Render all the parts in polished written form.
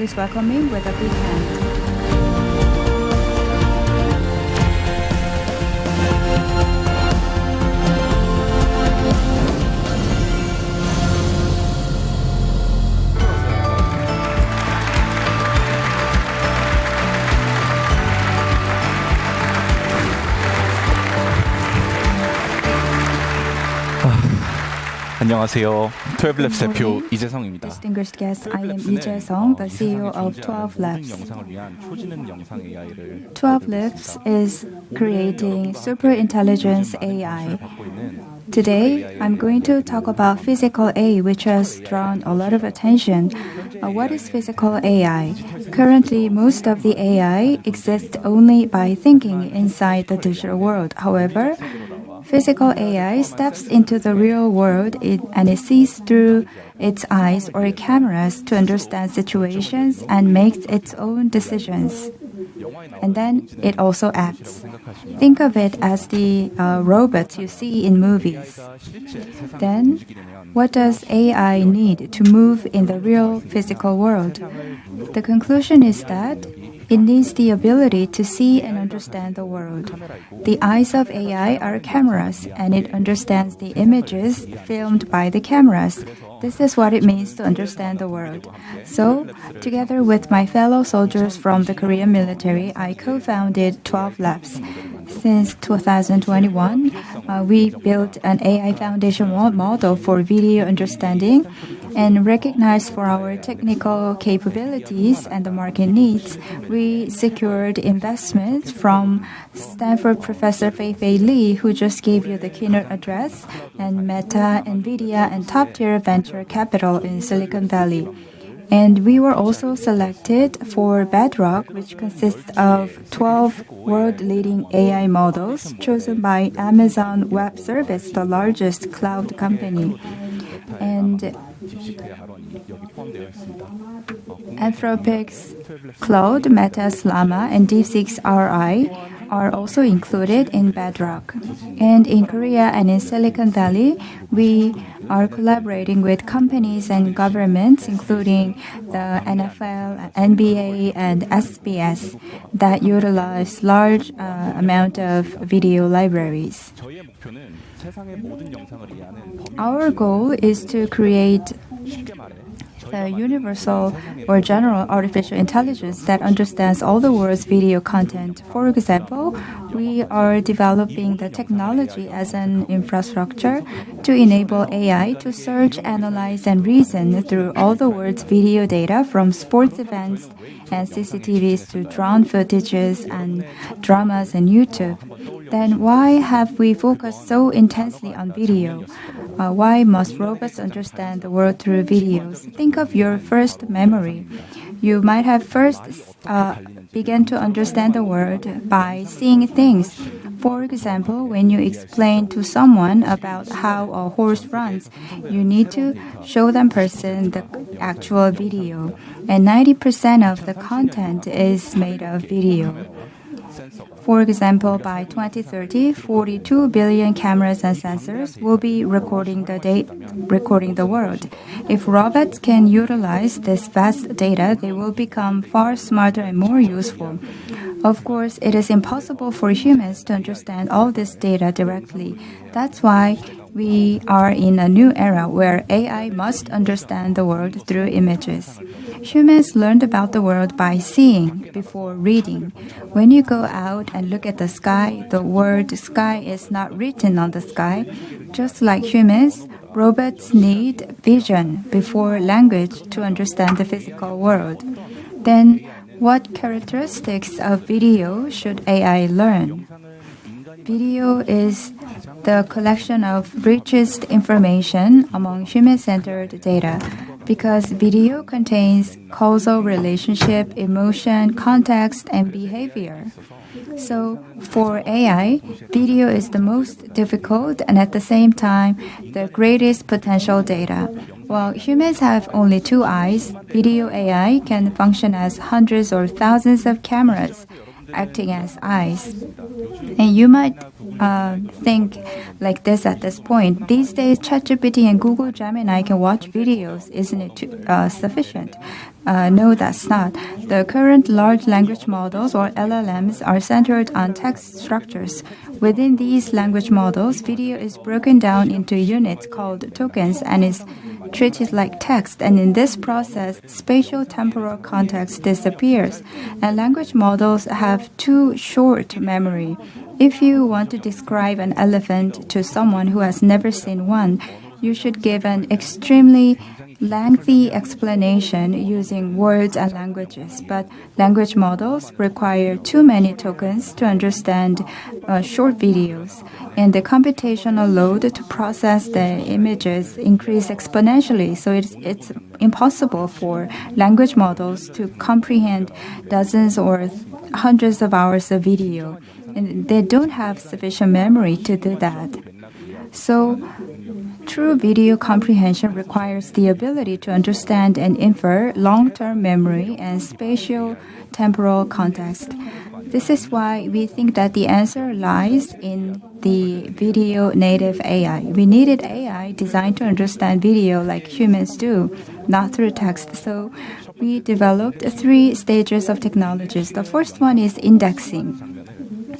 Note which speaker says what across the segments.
Speaker 1: Please welcome me with a big hand.
Speaker 2: 안녕하세요. TwelveLabs 대표 이재성입니다.
Speaker 1: Distinguished guests, I am LeeJae-sung, the CEO of TwelveLabs. TwelveLabs is creating Superintelligent AI. Today, I'm going to talk about physical AI, which has drawn a lot of attention. What is physical AI? Currently, most of the AI exists only by thinking inside the digital world. However, physical AI steps into the real world and it sees through its eyes or cameras to understand situations and makes its own decisions. And then it also acts. Think of it as the robots you see in movies. Then, what does AI need to move in the real physical world? The conclusion is that it needs the ability to see and understand the world. The eyes of AI are cameras, and it understands the images filmed by the cameras. This is what it means to understand the world. So, together with my fellow soldiers from the Korean military, I co-founded TwelveLabs. Since 2021, we built an AI foundation model for video understanding, and recognized for our technical capabilities and the market needs, we secured investments from Stanford Professor Fei-Fei Lee, who just gave you the keynote address, and Meta, NVIDIA, and top-tier venture capital in Silicon Valley. And we were also selected for Bedrock, which consists of 12 world-leading AI models chosen by Amazon Web Service, the largest cloud company. And Anthropic's Claude, Meta's Llama, and DeepSeek's RI are also included in Bedrock. And in Korea and in Silicon Valley, we are collaborating with companies and governments, including the NFL, NBA, and SBS, that utilize large amount of video libraries. Our goal is to create the universal or general artificial intelligence that understands all the world's video content. For example, we are developing the technology as an infrastructure to enable AI to search, analyze, and reason through all the world's video data from sports events and CCTVs to drone footages and dramas and YouTube. Then why have we focused so intensely on video? Why must robots understand the world through videos? Think of your first memory. You might have first begun to understand the world by seeing things. For example, when you explain to someone about how a horse runs, you need to show them person the actual video. And 90% of the content is made of video. For example, by 2030, 42 billion cameras and sensors will be recording the world. If robots can utilize this vast data, they will become far smarter and more useful. Of course, it is impossible for humans to understand all this data directly. That's why we are in a new era where AI must understand the world through images. Humans learned about the world by seeing before reading. When you go out and look at the sky, the word sky is not written on the sky. Just like humans, robots need vision before language to understand the physical world. Then, what characteristics of video should AI learn? Video is the collection of richest information among human-centered data because video contains causal relationship, emotion, context, and behavior. So for AI, video is the most difficult and at the same time the greatest potential data. While humans have only 2 eyes, video AI can function as hundreds or thousands of cameras acting as eyes. And you might think like this at this point. These days, ChatGPT and Google Gemini can watch videos. Isn't it sufficient? No, that's not. The current large language models, or LLMs, are centered on text structures. Within these language models, video is broken down into units called tokens and is treated like text. And in this process, spatial temporal context disappears. And language models have too short memory. If you want to describe an elephant to someone who has never seen one, you should give an extremely lengthy explanation using words and languages, but language models require too many tokens to understand short videos, and the computational load to process the images increase exponentially, so it's impossible for language models to comprehend dozens or hundreds of hours of video, and they don't have sufficient memory to do that. So true video comprehension requires the ability to understand and infer long-term memory and spatial temporal context. This is why we think that the answer lies in the video native AI. We needed AI designed to understand video like humans do, not through text. So we developed 3 stages of technologies. The first one is indexing.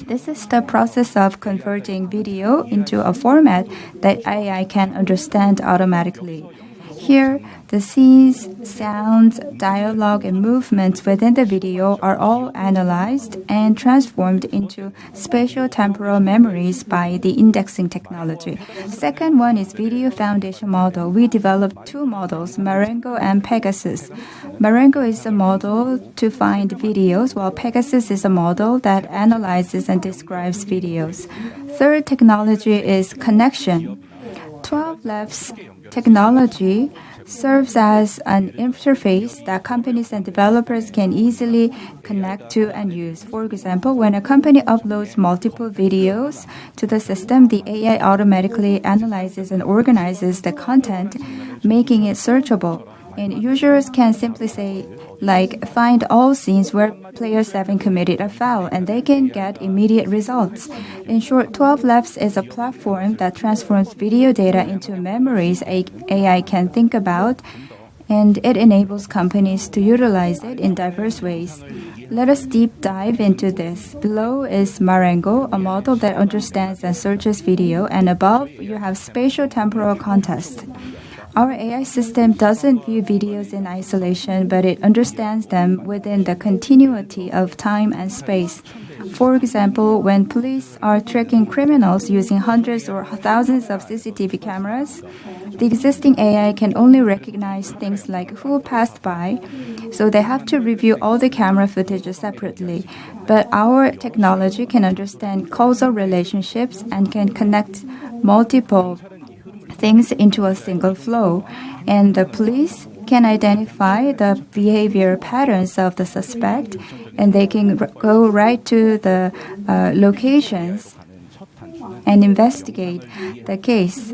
Speaker 1: This is the process of converting video into a format that AI can understand automatically. Here, the scenes, sounds, dialogue, and movements within the video are all analyzed and transformed into spatial temporal memories by the indexing technology. Second one is video foundation model. We developed 2 models, Marengo and Pegasus. Marengo is a model to find videos, while Pegasus is a model that analyzes and describes videos. Third technology is connection. TwelveLabs technology serves as an interface that companies and developers can easily connect to and use. For example, when a company uploads multiple videos to the system, the AI automatically analyzes and organizes the content, making it searchable. And users can simply say, like, find all scenes where players haven't committed a foul, and they can get immediate results. In short, TwelveLabs is a platform that transforms video data into memories AI can think about, and it enables companies to utilize it in diverse ways. Let us deep dive into this. Below is Marengo, a model that understands and searches video, and above you have spatial temporal context. Our AI system doesn't view videos in isolation, but it understands them within the continuity of time and space. For example, when police are tracking criminals using hundreds or thousands of CCTV cameras, the existing AI can only recognize things like who passed by, so they have to review all the camera footage separately. But our technology can understand causal relationships and can connect multiple things into a single flow, and the police can identify the behavior patterns of the suspect, and they can go right to the locations and investigate the case.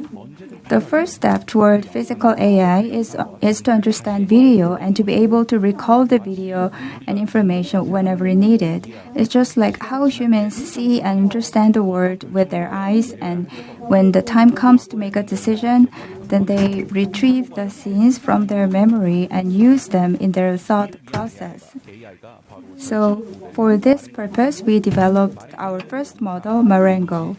Speaker 1: The first step toward physical AI is to understand video and to be able to recall the video and information whenever needed. It's just like how humans see and understand the world with their eyes, and when the time comes to make a decision, then they retrieve the scenes from their memory and use them in their thought process. So for this purpose, we developed our first model, Marengo.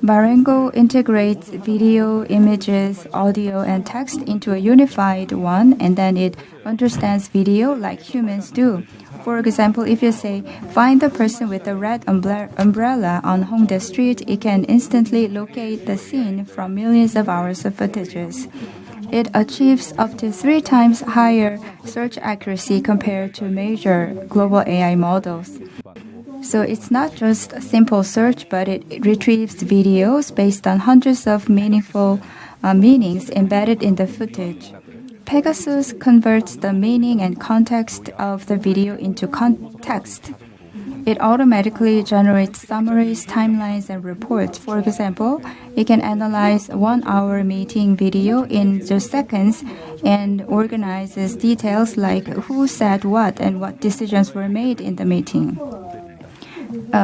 Speaker 1: Marengo integrates video, images, audio, and text into a unified one, and then it understands video like humans do. For example, if you say, find the person with the red umbrella on Hongdae Street, it can instantly locate the scene from millions of hours of footages. It achieves up to 3 times higher search accuracy compared to major global AI models. So it's not just a simple search, but it retrieves videos based on hundreds of meaningful meanings embedded in the footage. Pegasus converts the meaning and context of the video into text. It automatically generates summaries, timelines, and reports. For example, it can analyze 1-hour meeting video in just seconds and organizes details like who said what and what decisions were made in the meeting.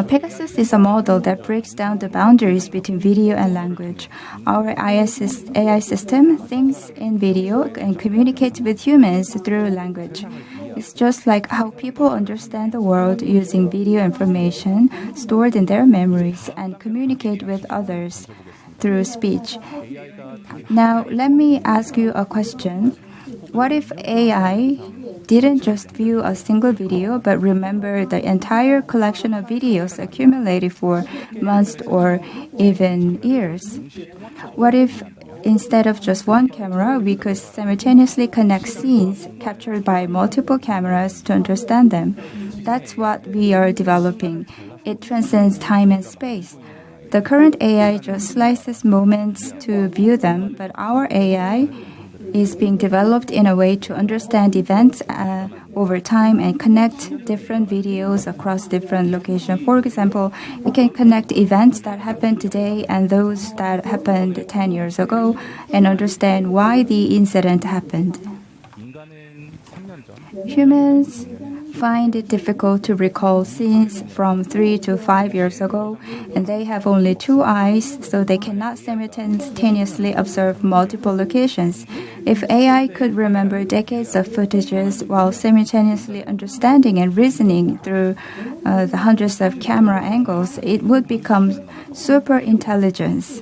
Speaker 1: Pegasus is a model that breaks down the boundaries between video and language. Our AI system thinks in video and communicates with humans through language. It's just like how people understand the world using video information stored in their memories and communicate with others through speech. Now, let me ask you a question. What if AI didn't just view a single video but remember the entire collection of videos accumulated for months or even years? What if instead of just one camera, we could simultaneously connect scenes captured by multiple cameras to understand them? That's what we are developing. It transcends time and space. The current AI just slices moments to view them, but our AI is being developed in a way to understand events over time and connect different videos across different locations. For example, it can connect events that happened today and those that happened 10 years ago and understand why the incident happened. Humans find it difficult to recall scenes from 3 to 5 years ago, and they have only 2 eyes, so they cannot simultaneously observe multiple locations. If AI could remember decades of footages while simultaneously understanding and reasoning through the hundreds of camera angles, it would become superintelligence.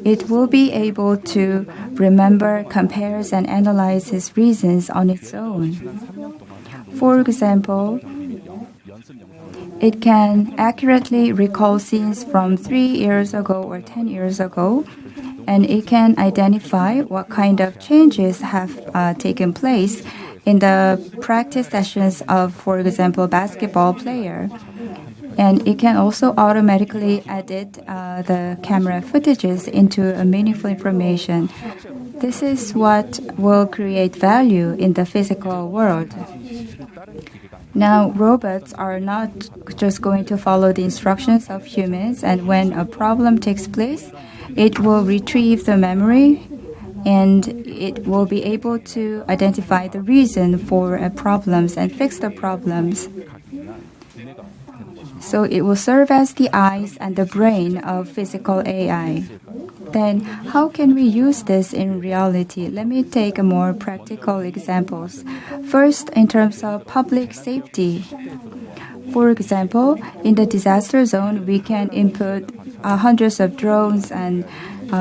Speaker 1: It will be able to remember, compares, and analyze its reasons on its own. For example, it can accurately recall scenes from 3 years ago or 10 years ago, and it can identify what kind of changes have taken place in the practice sessions of, for example, basketball player. And it can also automatically edit the camera footages into a meaningful information. This is what will create value in the physical world. Now, robots are not just going to follow the instructions of humans, and when a problem takes place, it will retrieve the memory and it will be able to identify the reason for problems and fix the problems. So it will serve as the eyes and the brain of physical AI. Then how can we use this in reality? Let me take a more practical examples. First, in terms of public safety. For example, in the disaster zone, we can input hundreds of drones and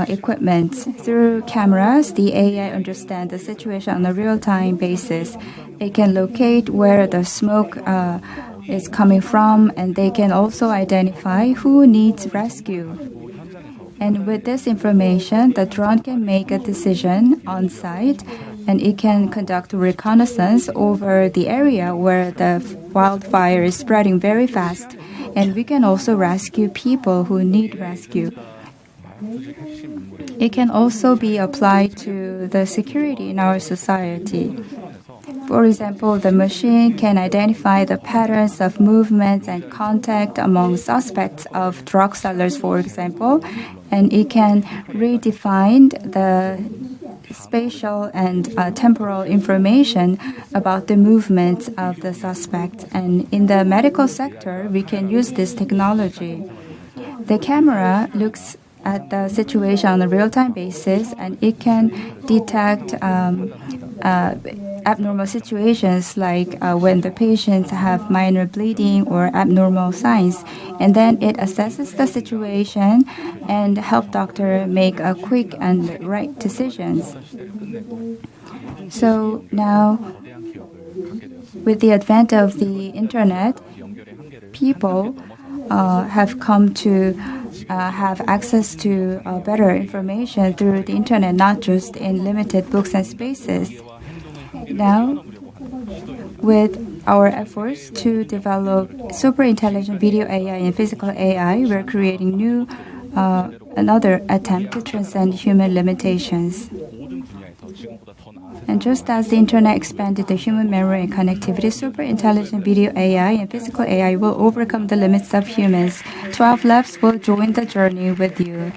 Speaker 1: equipment. Through cameras, the AI understands the situation on a real-time basis. It can locate where the smoke is coming from, and they can also identify who needs rescue. And with this information, the drone can make a decision on site, and it can conduct reconnaissance over the area where the wildfire is spreading very fast. And we can also rescue people who need rescue. It can also be applied to the security in our society. For example, the machine can identify the patterns of movements and contact among suspects of drug sellers, for example, and it can redefine the spatial and temporal information about the movements of the suspect. And in the medical sector, we can use this technology. The camera looks at the situation on a real-time basis, and it can detect abnormal situations like when the patients have minor bleeding or abnormal signs, and then it assesses the situation and help doctor make a quick and right decisions. So now, with the advent of the internet, people have come to have access to better information through the internet, not just in limited books and spaces. Now, with our efforts to develop super intelligent video AI and physical AI, we're creating another attempt to transcend human limitations. And just as the internet expanded the human memory and connectivity, super intelligent video AI and physical AI will overcome the limits of humans. 12Labs will join the journey with you.